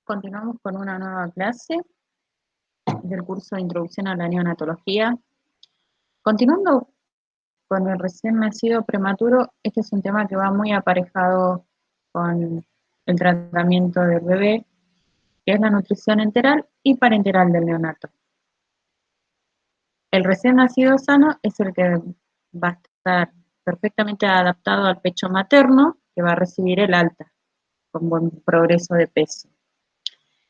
Continuamos con una nueva clase del curso de Introducción a la Neonatología. Continuando con el recién nacido prematuro, este es un tema que va muy aparejado con el tratamiento del bebé, que es la nutrición enteral y parenteral del neonato. El recién nacido sano es el que va a estar perfectamente adaptado al pecho materno, que va a recibir el alta, con buen progreso de peso.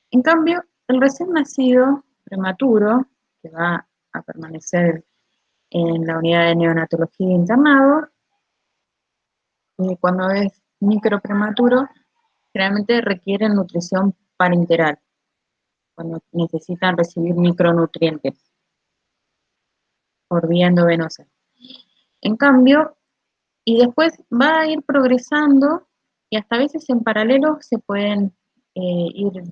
En cambio, el recién nacido prematuro, que va a permanecer en la unidad de neonatología internado, cuando es microprematuro, generalmente requieren nutrición parenteral, cuando necesitan recibir micronutrientes por vía endovenosa. En cambio, y después va a ir progresando y hasta a veces en paralelo se pueden ir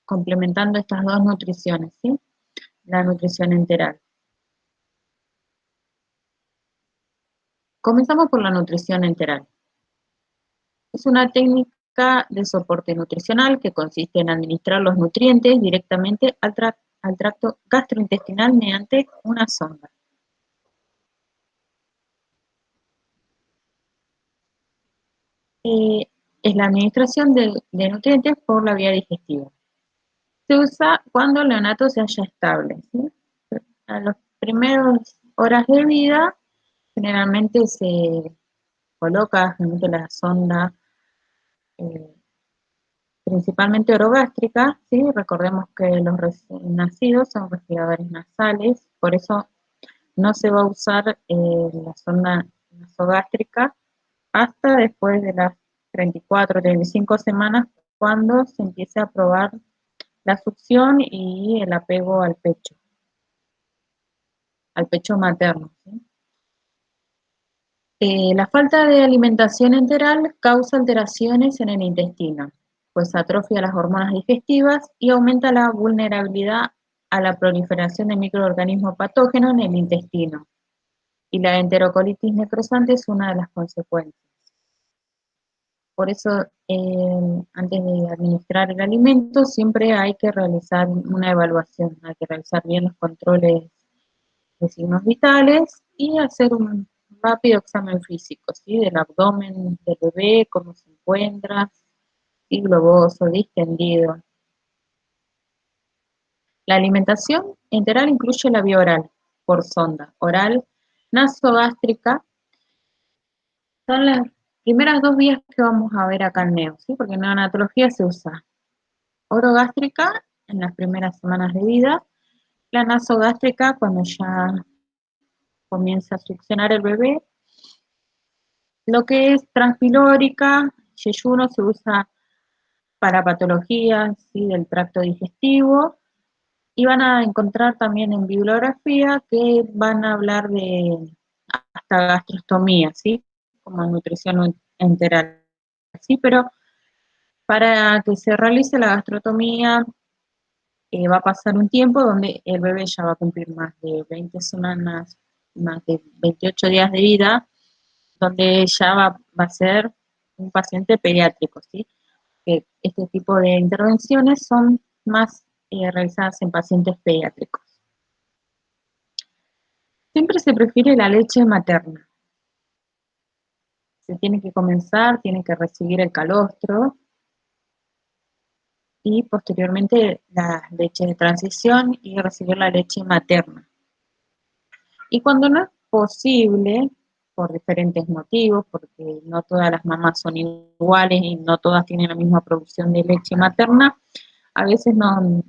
complementando estas dos nutriciones, ¿sí? La nutrición enteral. Comenzamos por la nutrición enteral. Es una técnica de soporte nutricional que consiste en administrar los nutrientes directamente al tracto gastrointestinal mediante una sonda. Es la administración de nutrientes por la vía digestiva. Se usa cuando el neonato se halla estable, ¿sí? A las primeras horas de vida generalmente se coloca la sonda principalmente orogástrica, ¿sí? Recordemos que los recién nacidos son respiradores nasales, por eso no se va a usar la sonda nasogástrica hasta después de las 34, 35 semanas, cuando se empiece a probar la succión y el apego al pecho materno, ¿sí? La falta de alimentación enteral causa alteraciones en el intestino, pues atrofia las hormonas digestivas y aumenta la vulnerabilidad a la proliferación de microorganismos patógenos en el intestino. Y la enterocolitis necrosante es una de las consecuencias. Por eso, antes de administrar el alimento, siempre hay que realizar una evaluación, hay que realizar bien los controles de signos vitales y hacer un rápido examen físico, ¿sí? Del abdomen del bebé, cómo se encuentra, si globoso, distendido. La alimentación enteral incluye la vía oral, por sonda, oral, nasogástrica. Son las primeras dos vías que vamos a ver acá en neo, ¿sí? Porque en neonatología se usa orogástrica en las primeras semanas de vida, la nasogástrica cuando ya comienza a succionar el bebé. Lo que es transpilórica, yeyuno se usa para patologías, ¿sí? Del tracto digestivo, y van a encontrar también en bibliografía que van a hablar de hasta gastrostomía, ¿sí? Como nutrición enteral, ¿sí? Pero para que se realice la gastrotomía va a pasar un tiempo donde el bebé ya va a cumplir más de 20 semanas, más de 28 días de vida, donde ya va a ser un paciente pediátrico, ¿sí? Que este tipo de intervenciones son más realizadas en pacientes pediátricos. Siempre se prefiere la leche materna. Se tiene que comenzar, tiene que recibir el calostro y posteriormente la leche de transición y recibir la leche materna. Y cuando no es posible, por diferentes motivos, porque no todas las mamás son iguales y no todas tienen la misma producción de leche materna, a veces no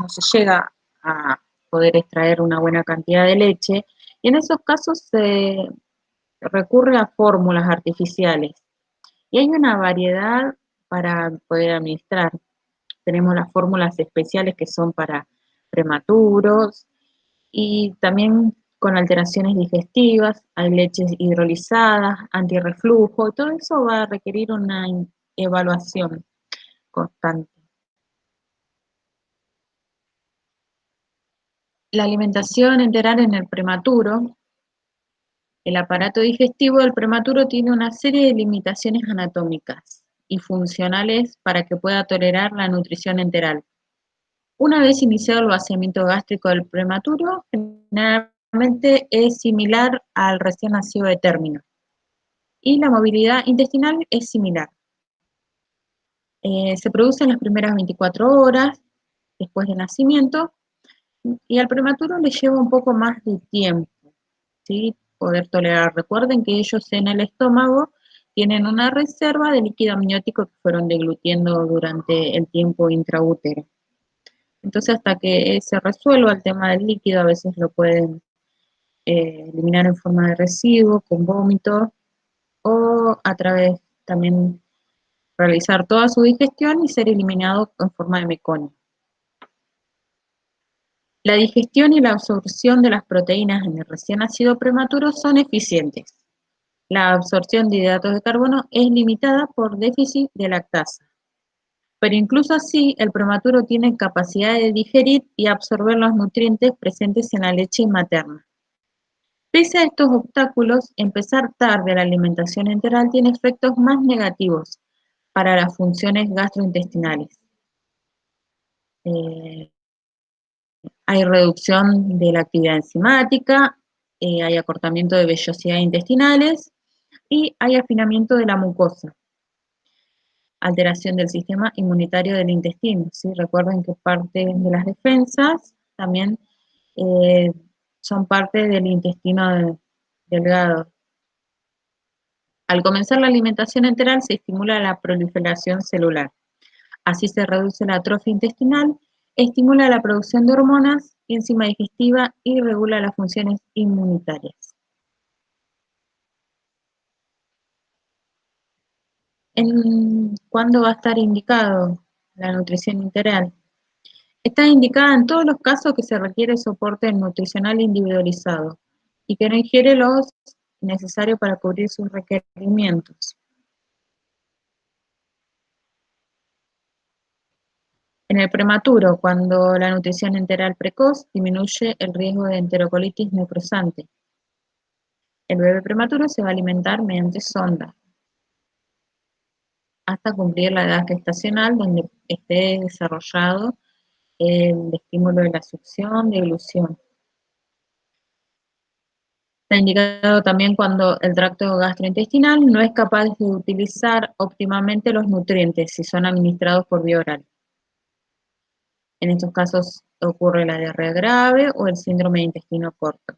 se llega a poder extraer una buena cantidad de leche, y en esos casos se recurre a fórmulas artificiales. Y hay una variedad para poder administrar. Tenemos las fórmulas especiales que son para prematuros y también con alteraciones digestivas, hay leches hidrolizadas, antirreflujo, todo eso va a requerir una evaluación constante. La alimentación enteral en el prematuro. El aparato digestivo del prematuro tiene una serie de limitaciones anatómicas y funcionales para que pueda tolerar la nutrición enteral. Una vez iniciado el vaciamiento gástrico del prematuro, generalmente es similar al recién nacido de término y la movilidad intestinal es similar. Se produce en las primeras 24 horas después del nacimiento y al prematuro le lleva un poco más de tiempo, ¿sí? Poder tolerar. Recuerden que ellos en el estómago tienen una reserva de líquido amniótico que fueron deglutiendo durante el tiempo intraútero. Entonces, hasta que se resuelva el tema del líquido, a veces lo pueden eliminar en forma de residuo, con vómito, o a través también realizar toda su digestión y ser eliminado en forma de meconio. La digestión y la absorción de las proteínas en el recién nacido prematuro son eficientes. La absorción de hidratos de carbono es limitada por déficit de lactasa. Pero incluso así, el prematuro tiene capacidad de digerir y absorber los nutrientes presentes en la leche materna. Pese a estos obstáculos, empezar tarde la alimentación enteral tiene efectos más negativos para las funciones gastrointestinales. Eh, Hay reducción de la actividad enzimática, hay acortamiento de vellosidades intestinales y hay afinamiento de la mucosa, alteración del sistema inmunitario del intestino. ¿Sí? Recuerden que parte de las defensas también eh, son parte del intestino delgado. Al comenzar la alimentación enteral se estimula la proliferación celular. Así se reduce la atrofia intestinal, estimula la producción de hormonas, enzima digestiva y regula las funciones inmunitarias. ¿Cuándo va a estar indicado la nutrición integral? Está indicada en todos los casos que se requiere soporte nutricional individualizado y que no ingiere los necesarios para cubrir sus requerimientos. En el prematuro, cuando la nutrición enteral precoz disminuye el riesgo de enterocolitis necrosante. El bebé prematuro se va a alimentar mediante sonda hasta cumplir la edad gestacional donde esté desarrollado el estímulo de la succión, de eglución. Está indicado también cuando el tracto gastrointestinal no es capaz de utilizar óptimamente los nutrientes si son administrados por vía oral. En estos casos ocurre la diarrea grave o el síndrome de intestino corto.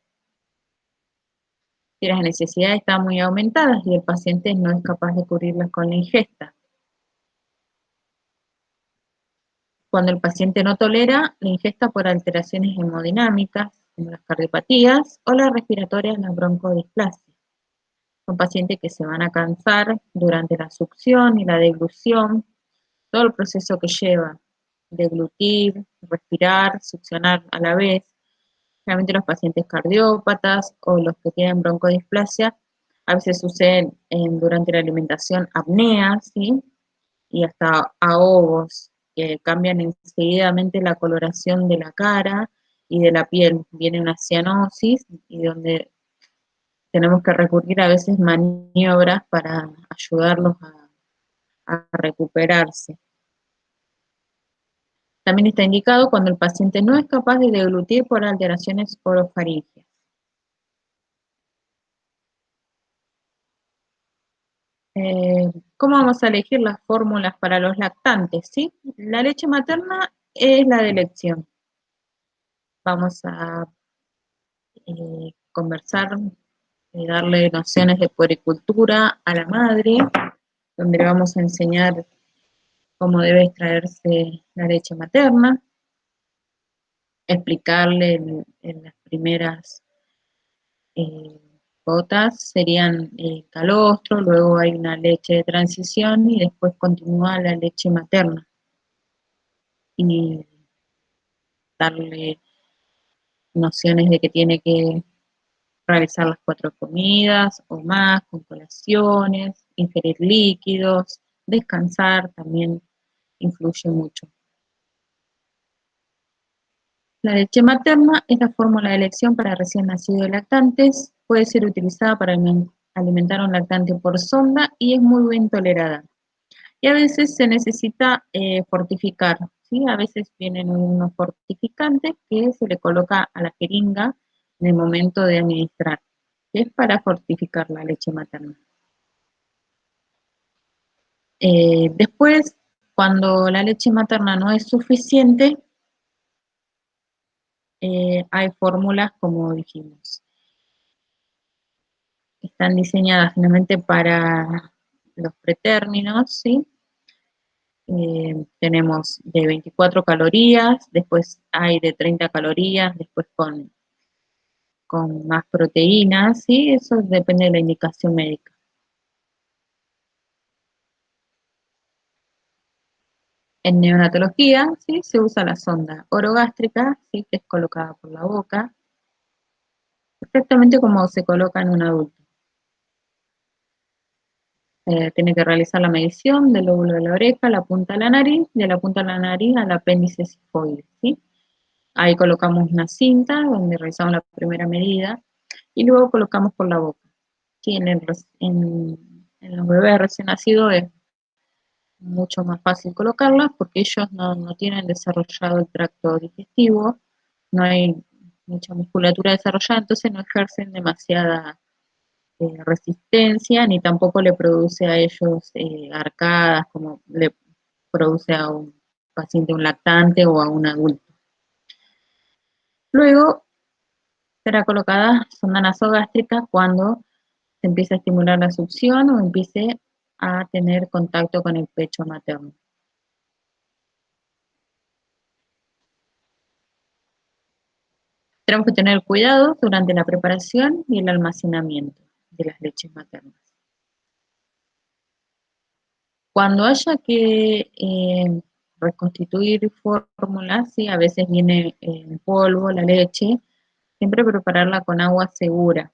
Si las necesidades están muy aumentadas y el paciente no es capaz de cubrirlas con la ingesta. Cuando el paciente no tolera la ingesta por alteraciones hemodinámicas, como las cardiopatías, o las respiratorias, la broncodisplasia. Son pacientes que se van a cansar durante la succión y la deglución, todo el proceso que lleva, deglutir, respirar, succionar a la vez. Realmente los pacientes cardiópatas o los que tienen broncodisplasia, a veces suceden durante la alimentación apneas, ¿sí? Y hasta ahogos, que cambian enseguidamente la coloración de la cara y de la piel. Viene una cianosis y donde tenemos que recurrir a veces maniobras para ayudarlos a recuperarse. También está indicado cuando el paciente no es capaz de deglutir por alteraciones orofaringeas. ¿Cómo vamos a elegir las fórmulas para los lactantes? ¿Sí? La leche materna es la de elección. Vamos a conversar, darle nociones de puericultura a la madre, donde le vamos a enseñar cómo debe extraerse la leche materna, explicarle en las primeras eh, gotas serían calostro, luego hay una leche de transición y después continúa la leche materna. Y darle nociones de que tiene que realizar las 4 comidas o más, con colaciones, ingerir líquidos, descansar también influye mucho. La leche materna es la fórmula de elección para recién nacidos y lactantes, puede ser utilizada para alimentar a un lactante por sonda y es muy bien tolerada. Y a veces se necesita fortificar, ¿sí? A veces vienen unos fortificantes que se le coloca a la jeringa en el momento de administrar, que es para fortificar la leche materna. Después, cuando la leche materna no es suficiente, hay fórmulas, como dijimos, están diseñadas finalmente para los pretérminos, ¿sí? Tenemos de 24 calorías, después hay de 30 calorías, después con más proteínas, ¿sí? Eso depende de la indicación médica. En neonatología, ¿sí? Se usa la sonda orogástrica, ¿sí? Que es colocada por la boca, exactamente como se coloca en un adulto. Tiene que realizar la medición del lóbulo de la oreja, la punta de la nariz, de la punta de la nariz al apéndice cifoide, ¿sí? Ahí colocamos una cinta donde realizamos la primera medida y luego colocamos por la boca. Sí, en los bebés recién nacidos es mucho más fácil colocarlas porque ellos no tienen desarrollado el tracto digestivo, no hay mucha musculatura desarrollada, entonces no ejercen demasiada resistencia ni tampoco le produce a ellos arcadas como le produce a un paciente, un lactante o a un adulto. Luego será colocada sonda nasogástrica cuando se empiece a estimular la succión o empiece a tener contacto con el pecho materno. Tenemos que tener cuidado durante la preparación y el almacenamiento de las leches maternas. Cuando haya que reconstituir fórmulas, ¿sí? A veces viene en polvo la leche, siempre prepararla con agua segura.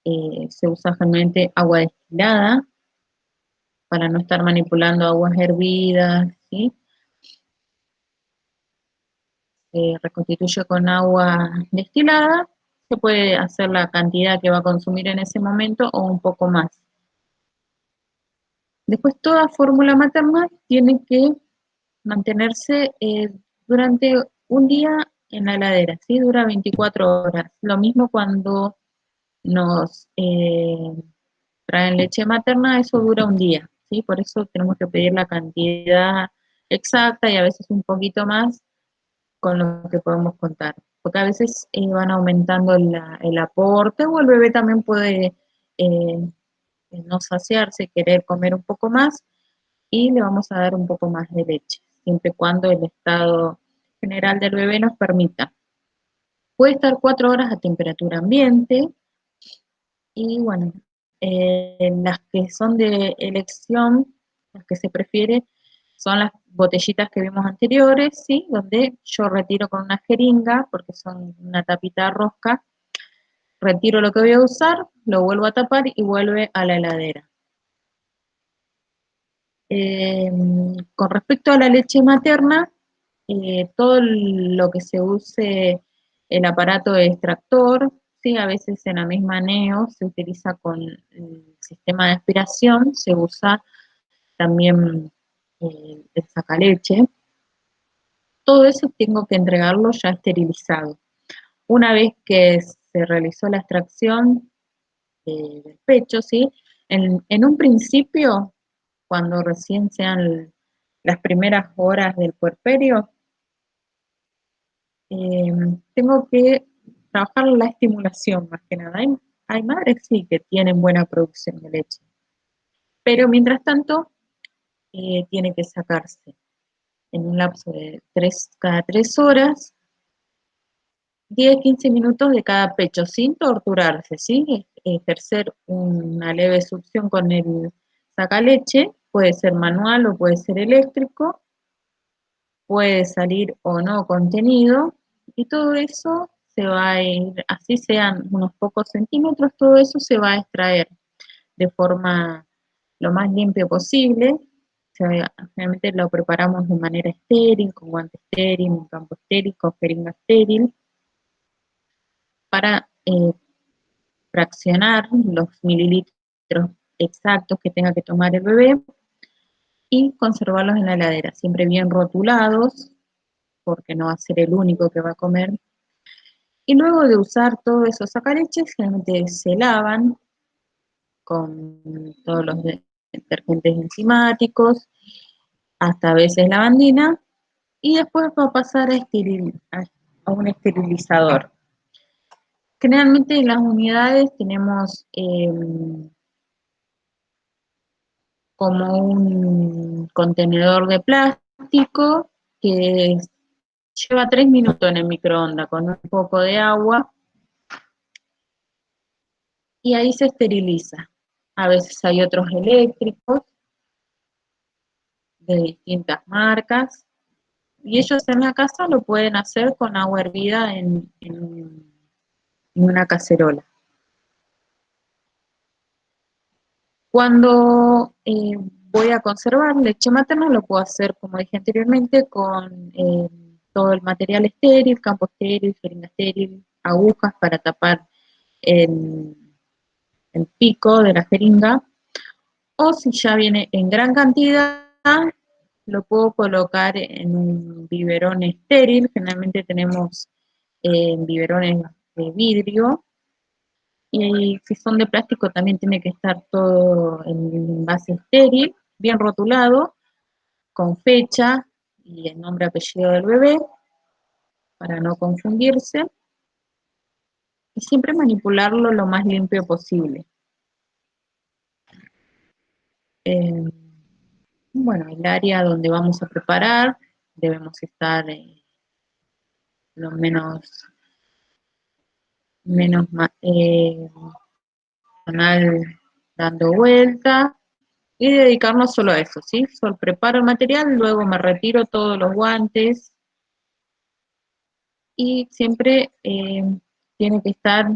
Se usa generalmente agua destilada para no estar manipulando aguas hervidas, ¿sí? Se reconstituye con agua destilada, se puede hacer la cantidad que va a consumir en ese momento o un poco más. Después toda fórmula materna tiene que mantenerse durante un día en la heladera, ¿sí? Dura 24 horas. Lo mismo cuando nos traen leche materna, eso dura un día, ¿sí? Por eso tenemos que pedir la cantidad exacta y a veces un poquito más con lo que podemos contar. Porque a veces van aumentando el aporte o el bebé también puede no saciarse, querer comer un poco más y le vamos a dar un poco más de leche, siempre y cuando el estado general del bebé nos permita. Puede estar 4 horas a temperatura ambiente y bueno, las que son de elección, las que se prefiere, son las botellitas que vimos anteriores, ¿sí? Donde yo retiro con una jeringa, porque son una tapita rosca, retiro lo que voy a usar, lo vuelvo a tapar y vuelve a la heladera. Eh, con respecto a la leche materna, todo lo que se use el aparato de extractor, ¿sí? A veces en la misma neo se utiliza con el sistema de aspiración, se usa también el sacaleche. Todo eso tengo que entregarlo ya esterilizado. Una vez que se realizó la extracción del pecho, ¿sí? En un principio, cuando recién sean las primeras horas del puerperio, eh, tengo que trabajar la estimulación más que nada. Hay madres sí que tienen buena producción de leche, pero mientras tanto tiene que sacarse en un lapso de cada 3 horas, 10-15 minutos de cada pecho, sin torturarse, ¿sí? Ejercer una leve succión con el sacaleche, puede ser manual o puede ser eléctrico, puede salir o no contenido, y todo eso se va a ir, así sean unos pocos centímetros, todo eso se va a extraer de forma lo más limpia posible. Generalmente lo preparamos de manera estéril, con guante estéril, un campo estéril, con jeringa estéril, para fraccionar los mililitros exactos que tenga que tomar el bebé. y conservarlos en la heladera, siempre bien rotulados, porque no va a ser el único que va a comer. Y luego de usar todos esos sacaleches, generalmente se lavan con todos los detergentes enzimáticos, hasta a veces lavandina, y después va a pasar a un esterilizador. Generalmente en las unidades tenemos como un contenedor de plástico que lleva 3 minutos en el microondas con un poco de agua y ahí se esteriliza. A veces hay otros eléctricos de distintas marcas y ellos en la casa lo pueden hacer con agua hervida en una cacerola. Cuando voy a conservar leche materna, lo puedo hacer, como dije anteriormente, con todo el material estéril, campo estéril, jeringa estéril, agujas para tapar el, el pico de la jeringa, o si ya viene en gran cantidad, lo puedo colocar en un biberón estéril. Generalmente tenemos biberones de vidrio, y si son de plástico también tiene que estar todo en envase estéril, bien rotulado, con fecha y el nombre y apellido del bebé, para no confundirse, y siempre manipularlo lo más limpio posible. Eh, bueno, el área donde vamos a preparar, debemos estar lo menos canal dando vuelta, y dedicarnos solo a eso, ¿sí? Solo preparo el material, luego me retiro todos los guantes, y siempre tiene que estar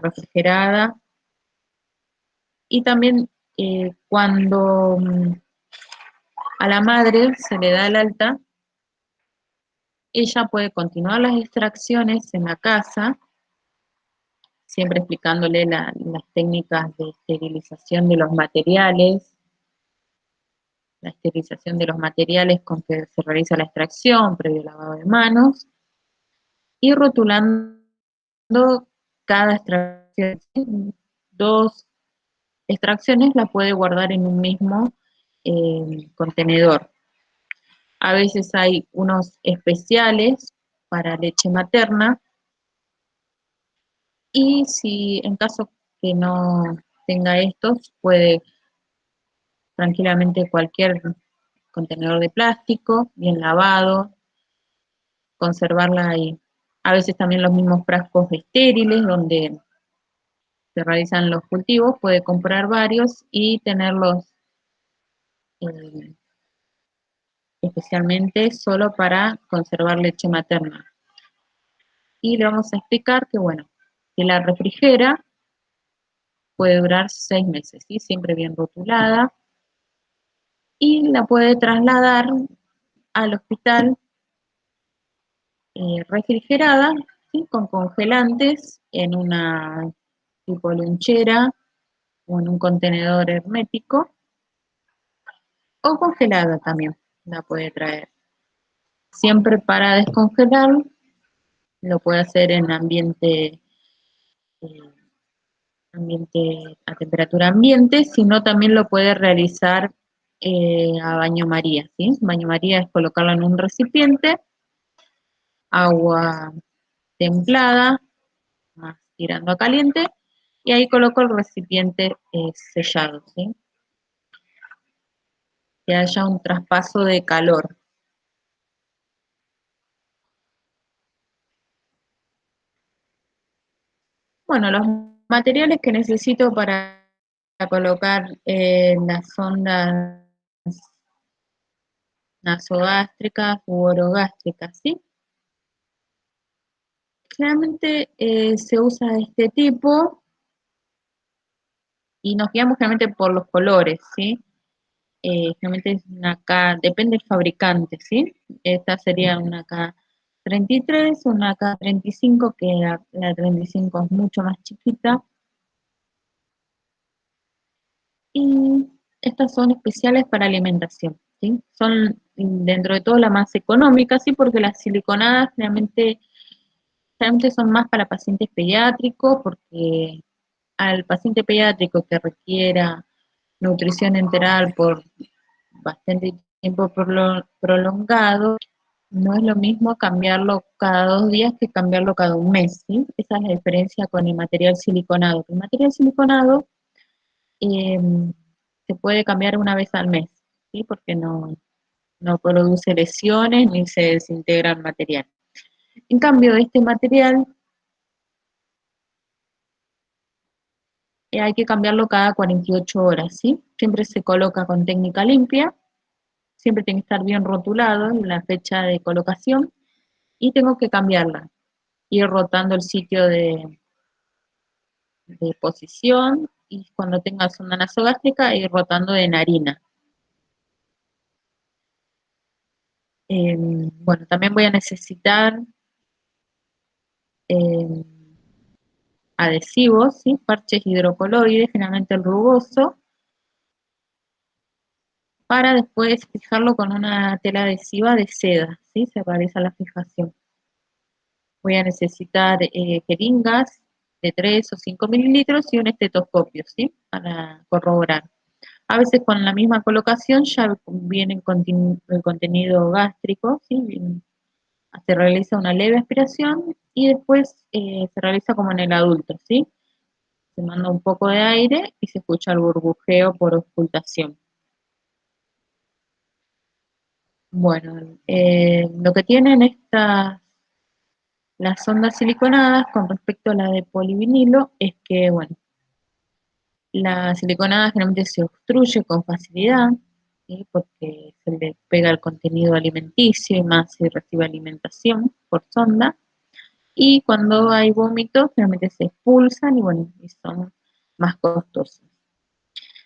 refrigerada. Y también cuando a la madre se le da el alta, ella puede continuar las extracciones en la casa, siempre explicándole las técnicas de esterilización de los materiales, la esterilización de los materiales con que se realiza la extracción previo lavado de manos, y rotulando cada extracción. 2 extracciones la puede guardar en un mismo contenedor. A veces hay unos especiales para leche materna, y si en caso que no tenga estos, puede tranquilamente cualquier contenedor de plástico, bien lavado, conservarla ahí. A veces también los mismos frascos estériles donde se realizan los cultivos, puede comprar varios y tenerlos eh, especialmente solo para conservar leche materna. Y le vamos a explicar que, bueno, si la refrigera, puede durar 6 meses, ¿sí? Siempre bien rotulada, y la puede trasladar al hospital refrigerada, ¿sí? Con congelantes en una tipo lonchera o en un contenedor hermético, o congelada también la puede traer. Siempre para descongelar lo puede hacer en eh, ambiente a temperatura ambiente, sino también lo puede realizar a baño María, ¿sí? Baño María es colocarlo en un recipiente, agua templada, más tirando a caliente, y ahí coloco el recipiente sellado, ¿sí? Que haya un traspaso de calor. Bueno, los materiales que necesito para colocar las sondas nasogástricas u orogástricas, ¿sí? Generalmente se usa este tipo y nos guiamos generalmente por los colores, ¿sí? Generalmente es una K, depende del fabricante, ¿sí? Esta sería una K33, una K35, que la 35 es mucho más chiquita. Y Estas son especiales para alimentación, ¿sí? Son dentro de todo la más económica, ¿sí? Porque las siliconadas realmente son más para pacientes pediátricos, porque al paciente pediátrico que requiera nutrición enteral por bastante tiempo prolongado, no es lo mismo cambiarlo cada 2 días que cambiarlo cada un mes, ¿sí? Esa es la diferencia con el material siliconado. El material siliconado eh, se puede cambiar una vez al mes, ¿sí? Porque no produce lesiones ni se desintegra el material. En cambio, este material hay que cambiarlo cada 48 horas, ¿sí? Siempre se coloca con técnica limpia, siempre tiene que estar bien rotulado en la fecha de colocación y tengo que cambiarla, ir rotando el sitio de posición y cuando tenga sonda nasogástrica ir rotando de narina. Bueno, también voy a necesitar eh, adhesivos, ¿sí? Parches hidrocoloides, generalmente el rugoso, para después fijarlo con una tela adhesiva de seda, ¿sí? Se realiza la fijación. Voy a necesitar jeringas de 3 o 5 mililitros y un estetoscopio, ¿sí? Para corroborar. A veces con la misma colocación ya viene el contenido gástrico, ¿sí? Se realiza una leve aspiración y después se realiza como en el adulto, ¿sí? Se manda un poco de aire y se escucha el burbujeo por ocultación. Bueno, lo que tienen las sondas siliconadas con respecto a la de polivinilo es que, bueno, la siliconada generalmente se obstruye con facilidad, ¿sí? Porque se le pega el contenido alimenticio y más si recibe alimentación por sonda. Y cuando hay vómitos, generalmente se expulsan y bueno, y son más costosas.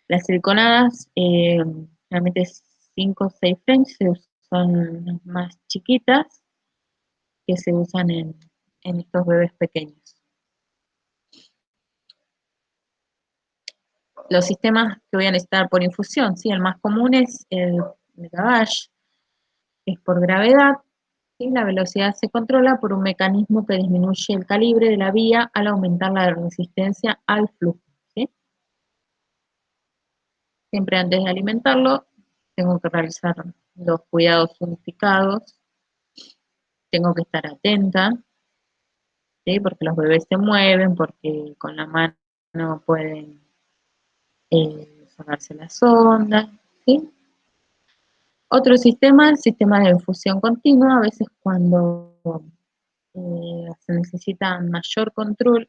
Las siliconadas, generalmente 5 o 6 French son las más chiquitas que se usan en estos bebés pequeños. Los sistemas que voy a necesitar por infusión, ¿sí? El más común es el Megavash, que es por gravedad, ¿sí? La velocidad se controla por un mecanismo que disminuye el calibre de la vía al aumentar la resistencia al flujo, ¿sí? Siempre antes de alimentarlo, tengo que realizar los cuidados unificados, tengo que estar atenta, ¿sí? Porque los bebés se mueven, porque con la mano pueden sacarse la sonda, ¿sí? Otro sistema, el sistema de infusión continua, a veces cuando se necesita mayor control,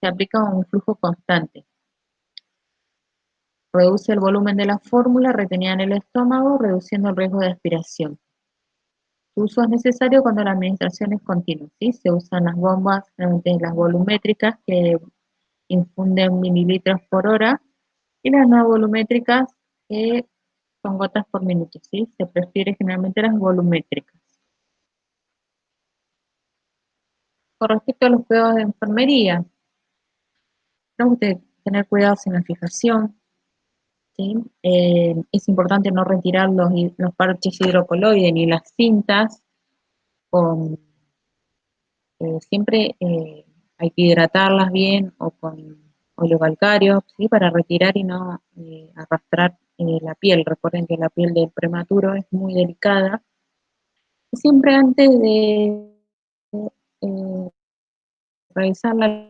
se aplica un flujo constante. Reduce el volumen de la fórmula retenida en el estómago, reduciendo el riesgo de aspiración. Su uso es necesario cuando la administración es continua, ¿sí? Se usan las bombas, generalmente las volumétricas, que infunden mililitros por hora, y las no volumétricas, que son gotas por minuto, ¿sí? Se prefiere generalmente las volumétricas. Con respecto a los cuidados de enfermería, tenemos que tener cuidados en la fijación, ¿sí? Es importante no retirar los parches hidrocoloides ni las cintas, con, siempre hay que hidratarlas bien o con óleo calcáreo, ¿sí? Para retirar y no arrastrar la piel. Recuerden que la piel del prematuro es muy delicada. Y siempre antes de eh, realizar la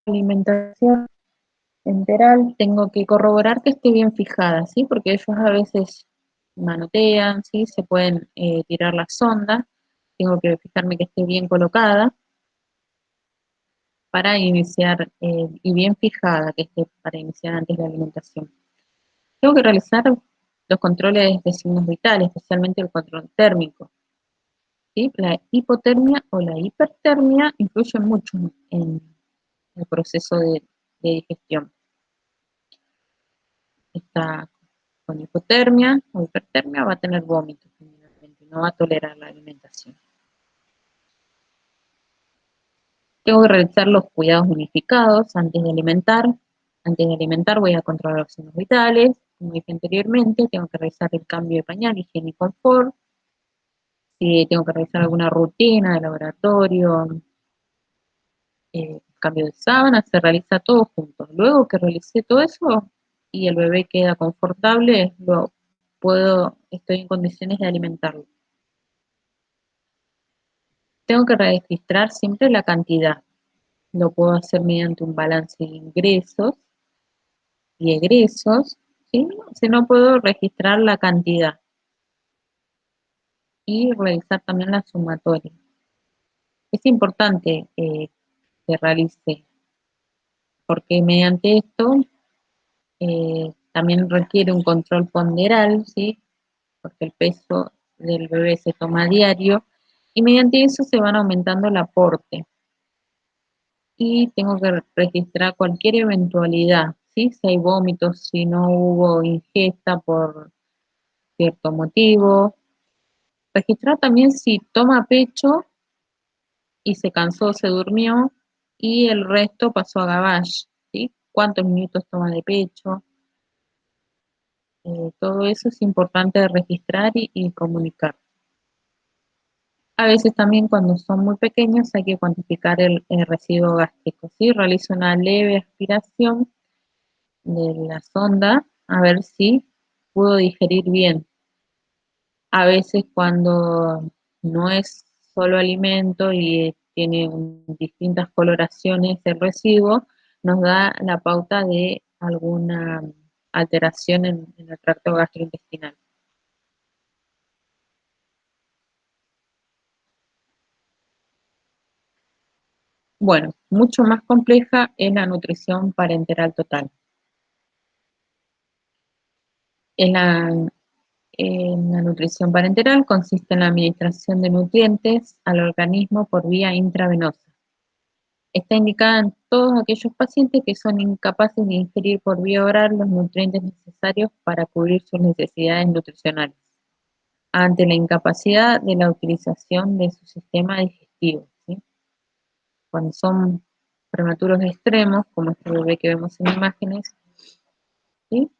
alimentación enteral, tengo que corroborar que esté bien fijada, ¿sí? Porque ellos a veces manotean, ¿sí? Se pueden tirar la sonda, tengo que fijarme que esté bien colocada para iniciar, y bien fijada, que esté para iniciar antes la alimentación. Tengo que realizar los controles de signos vitales, especialmente el control térmico, ¿sí? La hipotermia o la hipertermia influyen mucho en el proceso de digestión. Está con hipotermia o hipertermia, va a tener vómitos generalmente, no va a tolerar la alimentación. Tengo que realizar los cuidados unificados antes de alimentar, Antes de alimentar voy a controlar los signos vitales, como dije anteriormente, tengo que realizar el cambio de pañal, higiene y confort, si tengo que realizar alguna rutina de laboratorio, cambio de sábana, se realiza todo junto. Luego que realicé todo eso y el bebé queda confortable, estoy en condiciones de alimentarlo. Tengo que registrar siempre la cantidad. Lo puedo hacer mediante un balance de ingresos y egresos, ¿sí? Si no puedo registrar la cantidad y realizar también la sumatoria. Es importante que realice, porque mediante esto también requiere un control ponderal, ¿sí? Porque el peso del bebé se toma a diario y mediante eso se van aumentando el aporte. Y tengo que registrar cualquier eventualidad, ¿sí? Si hay vómitos, si no hubo ingesta por cierto motivo. Registrar también si toma pecho y se cansó, se durmió y el resto pasó a gavage, ¿sí? Cuántos minutos toma de pecho. Todo eso es importante registrar y comunicar. A veces también cuando son muy pequeños hay que cuantificar el residuo gástrico, ¿sí? Realizo una leve aspiración de la sonda a ver si pudo digerir bien. A veces cuando no es solo alimento y tiene distintas coloraciones el residuo, nos da la pauta de alguna alteración en el tracto gastrointestinal. Bueno, mucho más compleja es la nutrición parenteral total. En la, en la nutrición parenteral consiste en la administración de nutrientes al organismo por vía intravenosa. Está indicada en todos aquellos pacientes que son incapaces de ingerir por vía oral los nutrientes necesarios para cubrir sus necesidades nutricionales, ante la incapacidad de la utilización de su sistema digestivo, ¿sí? Cuando son prematuros extremos, como este bebé que vemos en imágenes, ¿sí?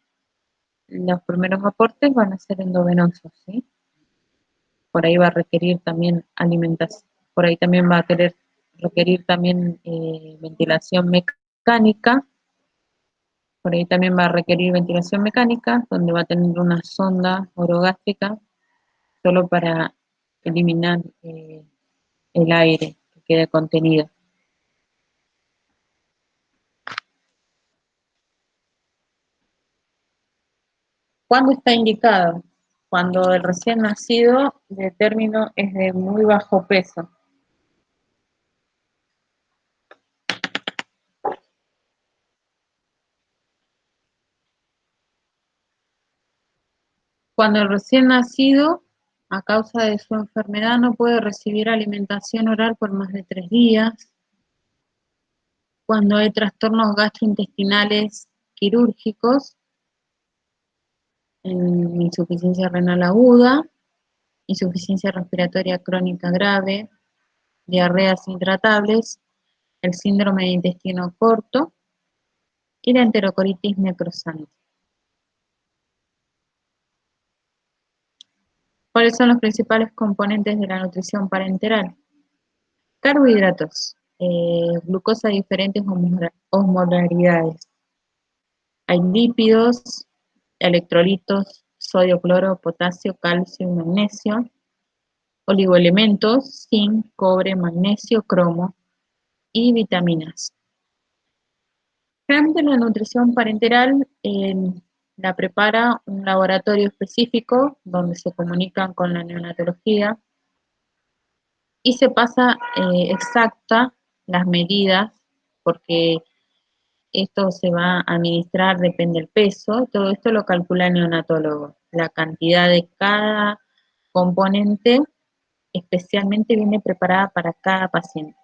Los primeros aportes van a ser endovenosos, ¿sí? Por ahí va a requerir también alimentación, por ahí también va a querer requerir también ventilación mecánica, por ahí también va a requerir ventilación mecánica, donde va a tener una sonda orogástrica solo para eliminar el aire que quede contenido. ¿Cuándo está indicado? Cuando el recién nacido de término es de muy bajo peso. Cuando el recién nacido, a causa de su enfermedad, no puede recibir alimentación oral por más de 3 días. Cuando hay trastornos gastrointestinales quirúrgicos, en insuficiencia renal aguda, insuficiencia respiratoria crónica grave, diarreas intratables, el síndrome de intestino corto y la enterocolitis necrosante. ¿Cuáles son los principales componentes de la nutrición parenteral? Carbohidratos, glucosa de diferentes osmolaridades. Hay lípidos, electrolitos, sodio, cloro, potasio, calcio y magnesio, oligoelementos, zinc, cobre, magnesio, cromo y vitaminas. Realmente la nutrición parenteral la prepara un laboratorio específico donde se comunican con la neonatología y se pasa exacta las medidas porque esto se va a administrar, depende del peso, todo esto lo calcula el neonatólogo. La cantidad de cada componente especialmente viene preparada para cada paciente.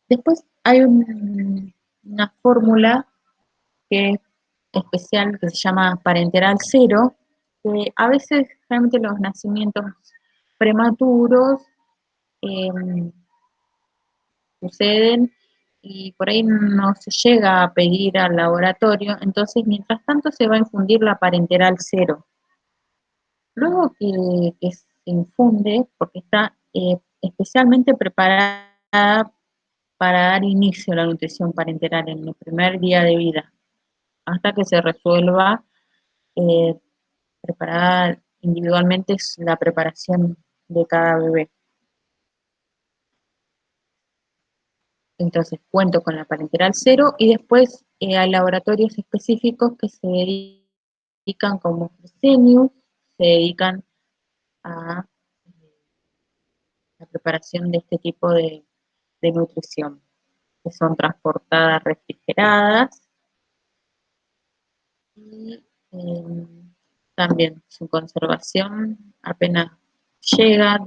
Después hay una fórmula que es especial que se llama parenteral cero, que a veces realmente los nacimientos prematuros eh, suceden y por ahí no se llega a pedir al laboratorio, entonces mientras tanto se va a infundir la parenteral cero. Luego que se infunde, porque está especialmente preparada para dar inicio a la nutrición parenteral en el primer día de vida, hasta que se resuelva eh, preparada individualmente es la preparación de cada bebé. Entonces cuento con la parenteral cero y después hay laboratorios específicos que se dedican como Fresenius, se dedican a la preparación de este tipo de nutrición, que son transportadas refrigeradas y también su conservación apenas llega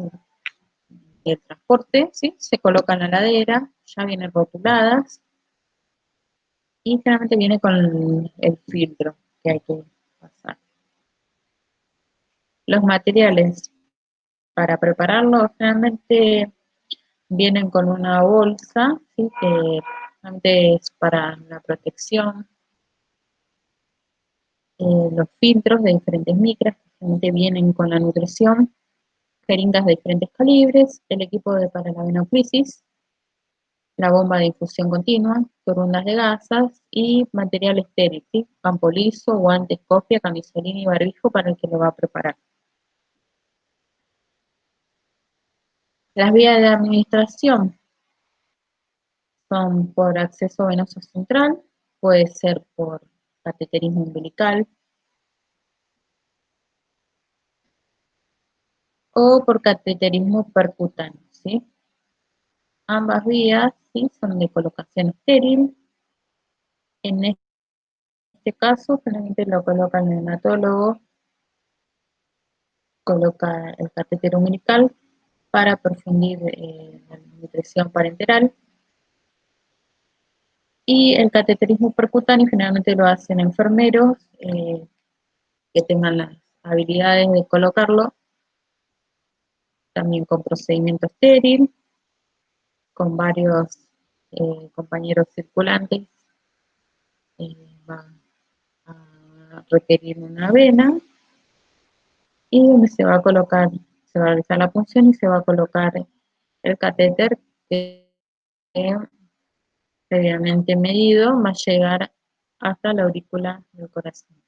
el transporte, ¿sí? Se colocan en la heladera, ya vienen rotuladas y generalmente viene con el filtro que hay que pasar. Los materiales para prepararlo generalmente vienen con una bolsa, ¿sí? Que generalmente es para la protección, los filtros de diferentes micras, que generalmente vienen con la nutrición, jeringas de diferentes calibres, el equipo para la venoclisis, la bomba de infusión continua, torundas de gasas y material estéril, ¿sí? Campo liso, guantes, copia, camisolina y barbijo para el que lo va a preparar. Las vías de administración son por acceso venoso central, puede ser por cateterismo umbilical o por cateterismo percutáneo, ¿sí? Ambas vías, ¿sí? Son de colocación estéril. En este caso, generalmente lo coloca el neonatólogo, coloca el catéter umbilical para profundir la nutrición parenteral. Y el cateterismo percutáneo generalmente lo hacen enfermeros que tengan las habilidades de colocarlo, también con procedimiento estéril, con varios compañeros circulantes. Va a requerir una vena y donde se va a colocar, se va a realizar la punción y se va a colocar el catéter que previamente medido va a llegar hasta la aurícula del corazón.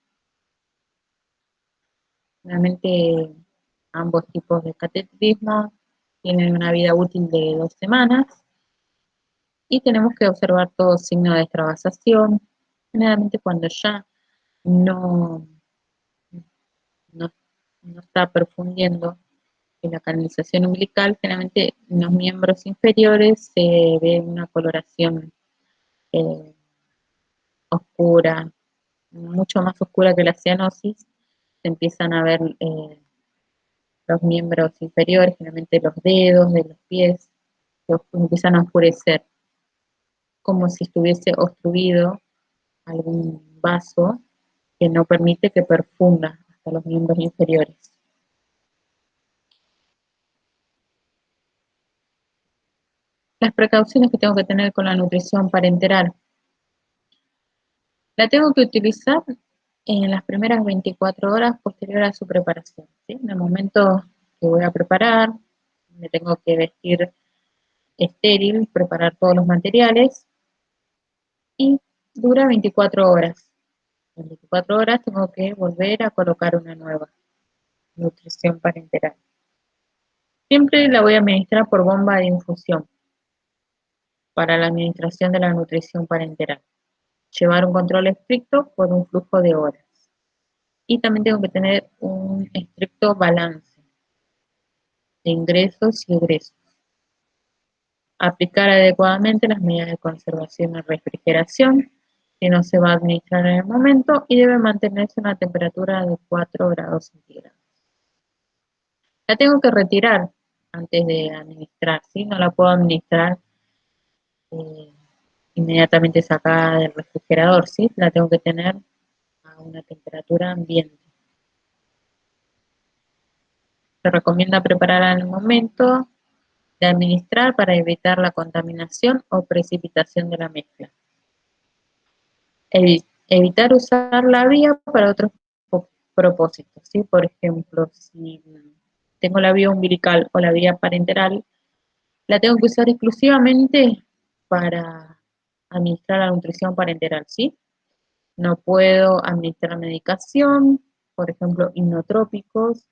Realmente ambos tipos de cateterismo tienen una vida útil de 2 semanas y tenemos que observar todo signo de extravasación, generalmente cuando ya no, no, no está perfundiendo en la canalización umbilical, generalmente en los miembros inferiores se ve una coloración eh, oscura, mucho más oscura que la cianosis, se empiezan a ver los miembros inferiores, generalmente los dedos de los pies, que empiezan a oscurecer, como si estuviese obstruido algún vaso que no permite que perfunda hasta los miembros inferiores. Las precauciones que tengo que tener con la nutrición parenteral. La tengo que utilizar en las primeras 24 horas posterior a su preparación, ¿sí? En el momento que voy a preparar, me tengo que vestir estéril, preparar todos los materiales y dura 24 horas. En 24 horas tengo que volver a colocar una nueva nutrición parenteral. Siempre la voy a administrar por bomba de infusión para la administración de la nutrición parenteral. Llevar un control estricto por un flujo de horas. Y también tengo que tener un estricto balance de ingresos y egresos. Aplicar adecuadamente las medidas de conservación y refrigeración, que no se va a administrar en el momento y debe mantenerse a una temperatura de 4 grados centígrados. La tengo que retirar antes de administrar, ¿sí? No la puedo administrar eh, inmediatamente sacada del refrigerador, ¿sí? La tengo que tener a una temperatura ambiente. Se recomienda preparar al momento de administrar para evitar la contaminación o precipitación de la mezcla. Evitar usar la vía para otros propósitos, ¿sí? Por ejemplo, si tengo la vía umbilical o la vía parenteral, la tengo que usar exclusivamente para administrar la nutrición parenteral, ¿sí? No puedo administrar medicación, por ejemplo, inotrópicos,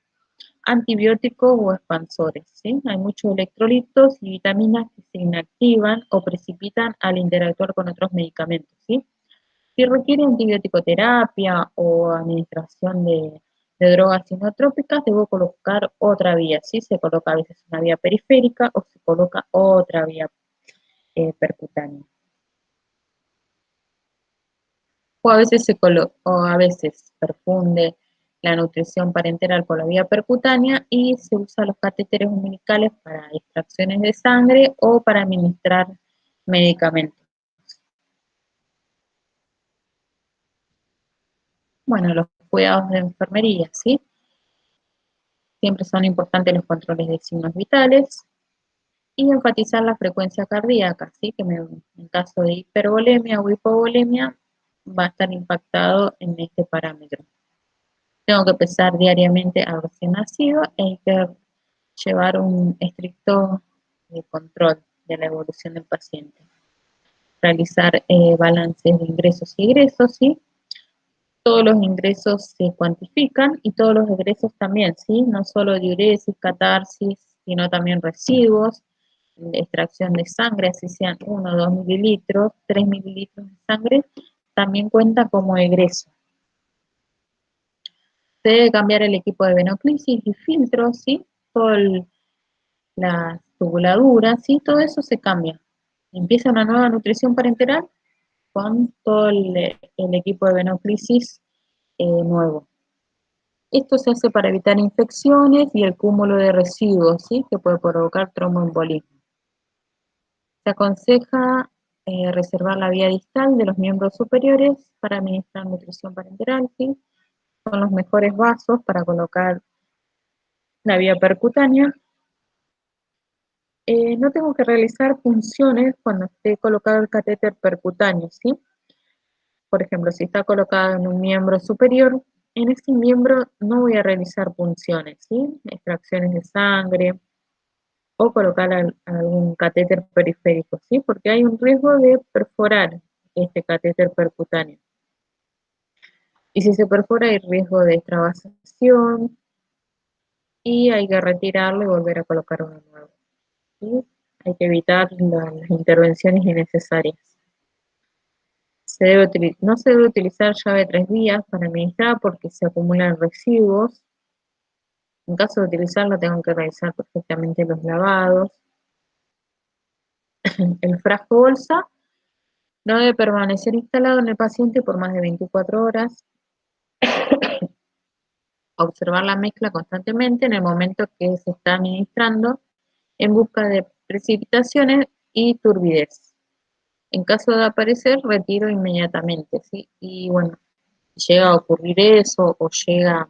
antibióticos o expansores, ¿sí? Hay muchos electrolitos y vitaminas que se inactivan o precipitan al interactuar con otros medicamentos, ¿sí? Si requiere antibiótico-terapia o administración de drogas inotrópicas, debo colocar otra vía, ¿sí? Se coloca a veces una vía periférica o se coloca otra vía percutánea. O a veces perfunde la nutrición parenteral por la vía percutánea y se usa los catéteres umbilicales para extracciones de sangre o para administrar medicamentos. Bueno, los cuidados de enfermería, ¿sí? Siempre son importantes los controles de signos vitales y enfatizar la frecuencia cardíaca, ¿sí? En caso de hipervolemia o hipovolemia va a estar impactado en este parámetro. Tengo que pesar diariamente al recién nacido e hay que llevar un estricto control de la evolución del paciente. Realizar balances de ingresos y egresos, ¿sí? Todos los ingresos se cuantifican y todos los egresos también, ¿sí? No solo diuresis, catarsis, sino también residuos, extracción de sangre, así sean 1 o 2 mililitros, 3 mililitros de sangre, también cuenta como egreso. Se debe cambiar el equipo de venoclisis y filtros, ¿sí? Las tubuladuras, ¿sí? Todo eso se cambia. Empieza una nueva nutrición parenteral con todo el equipo de venoclisis nuevo. Esto se hace para evitar infecciones y el cúmulo de residuos, ¿sí? Que puede provocar tromboembolismo. Se aconseja reservar la vía distal de los miembros superiores para administrar nutrición parenteral, ¿sí? Son los mejores vasos para colocar la vía percutánea. No tengo que realizar funciones cuando esté colocado el catéter percutáneo, ¿sí? Por ejemplo, si está colocado en un miembro superior, en ese miembro no voy a realizar punciones, ¿sí? Extracciones de sangre o colocar algún catéter periférico, ¿sí? Porque hay un riesgo de perforar este catéter percutáneo. Y si se perfora hay riesgo de extravasación y hay que retirarlo y volver a colocar uno nuevo, ¿sí? Hay que evitar las intervenciones innecesarias. No se debe utilizar llave 3 vías para administrar porque se acumulan residuos. En caso de utilizarlo, tengo que realizar perfectamente los lavados. El frasco bolsa no debe permanecer instalado en el paciente por más de 24 horas. Observar la mezcla constantemente en el momento que se está administrando en busca de precipitaciones y turbidez. En caso de aparecer, retiro inmediatamente, ¿sí? Y bueno, llega a ocurrir eso o llega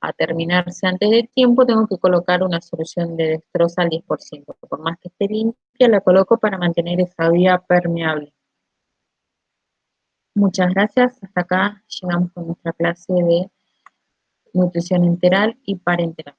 a terminarse antes de tiempo, tengo que colocar una solución de dextrosa al 10%. Por más que esté limpia, la coloco para mantener esa vía permeable. Muchas gracias. Hasta acá llegamos con nuestra clase de nutrición enteral y parenteral.